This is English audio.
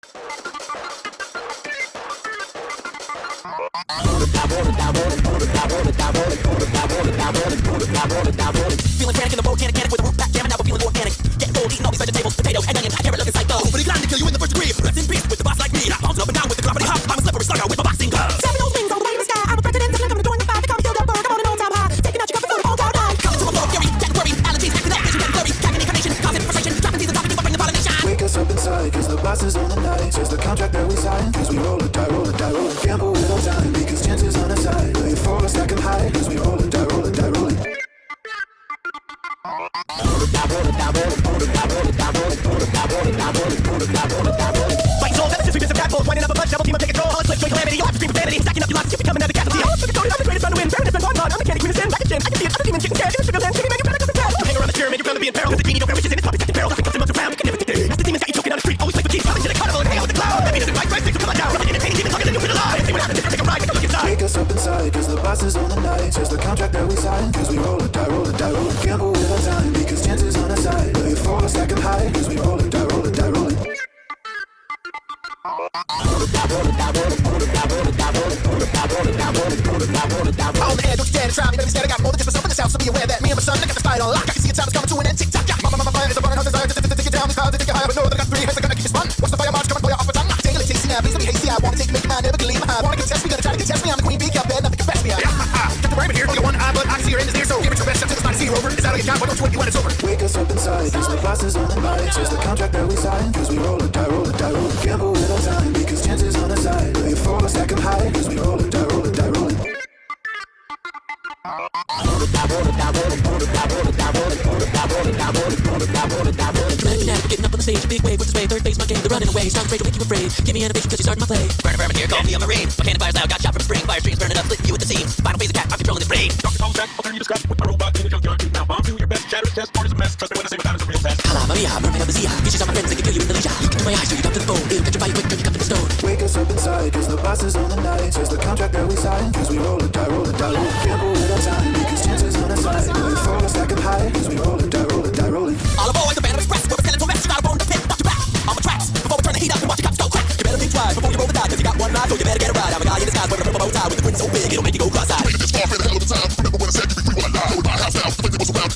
Feeling frantic in the volcanic panic with a root pack jamming out, but feeling organic. Getting cold, eating all these vegetables, potato and onion, carrot looking psycho. But he's lying to kill you in the first degree. Rest in peace with the boss like me. Bouncing up and down with the gravity hop. I'm a slippery slugger with my boxing gloves. Stabbing those things all the way to the sky. I'm a president, I'm coming to join the fight. They call me Bill Burr, I'm on an all-time high. Taking out your cup before the all down high. Coming to a low fury, getting worried. Allergies, acting up, vision getting blurry. Cagging incarnation, causing frustration. Dropping seasons, dropping people, bring the pollination. Wake us up inside, cause the boss is on the night. Says the contract that we signed, cause we roll it, die, roll it, die, roll it. Gamble with our time, because chances on our side. Lay it for us, stack 'em high, cause we roll it, die, roll it, die, roll it. Fighting souls ever since we missed a tadpole. Winding up a bunch, double team, I'm taking control. All it's like calamity, you'll have to scream profanity. Stacking up your lives, you're becoming another casualty. I'm the greatest on the win, baroness and bonbon. I'm the candy queen of sin, back in chin. I can see it, other demons getting scared. Give me sugar land, see me make it better, cause it's bad. You hang around the pyramid, you're bound to be in peril. Cause the genie don't wear wishes in its puppet, second barrel. Nothing comes in months around, we can never take it. That's the demons got you choking on the street, always play for keeps. Coming to the carnival and hang out with the clown. That means it's right, right, so come on down. Rubbing entertaining demons, longer than you feel alive. See what happens if you take a ride, take a look inside. Wake us up inside, cause the boss is on the night. Says the contract that we signed, cause we roll it, die, roll it, die, roll it. Gamble with our time, because chances on our side. Lay it for us, stack 'em high, cause we roll it, die, roll it, die, roll it. On the edge, don't you dare to try me, baby, scared I got more than just myself in this house, so be aware that me and my son, I got the fight on lock. I can see a time is coming to an end, tick-tock, yeah. My fire is a burning, how's desire to take it down these clouds, to take it higher, but know that I got three heads, I gotta keep it spun. Watch the fire march, coming for your off, but I'm not dangling, tasty now, please don't be hasty, I wanna take you, make you mine, never can leave behind. Wanna contest me, gonna try to contest me, I'm the queen bee, got bad, nothing can best me, got the raven here, only one eye, but I can see your end is near, so give it your best shot till it's not a zero over. It's out of your count, why don't you wait, you when it's over. Wake us up inside, cause the boss is on the night. Says the contract that we signed, cause we roll it, die, roll it, die, roll it. Gamble with our time, because chances on our side. Lay it for us, stack 'em high, cause we roll it, die, roll it, die, roll it. Getting up on the stage, big wave, which is way, third base, my game, they're running away. Sounds great to make you afraid. Give me innovation, cause you started my play. Burn a here, call me a marine. My cannon fires loud, got shot from the spring. Fire streams burning up, splitting you at the seams. Final phase attack, I'm controlling this brain. Dr. Tom's back, I'll turn you to scrap with my robot in the junkyard. Now bomb to your best, shatter his test, part is a mess. Trust me when I say my time is a real test. Hala Maria, mermaid of the sea. Fishes are my friends, they can kill you in the leisure. Look into my eyes, so you come to the bone. They'll catch your fire quick, turn you come to the stone. Wake us up inside, cause the boss is on the night. Says the contract that we signed, cause we roll it, die, roll it, die, roll it. Gamble with our time, because chances on our side. Lay it for us, stack 'em high, cause we roll it, die, roll it, die, roll it. All aboard the Phantom Express, we're sailing to rest. You gotta burn the pit, knock your back. On the tracks, before we turn the heat up and watch the cops go crack. You better think twice before you roll the dice, cause you got one life, so you better get it right. I'm a guy in the skies wearing a purple bow tie with a grin so big, it'll make you go cross-eyed. It's far from the hell of a time. Remember when I said you be free while I lie. Know it by half now. The way it was around.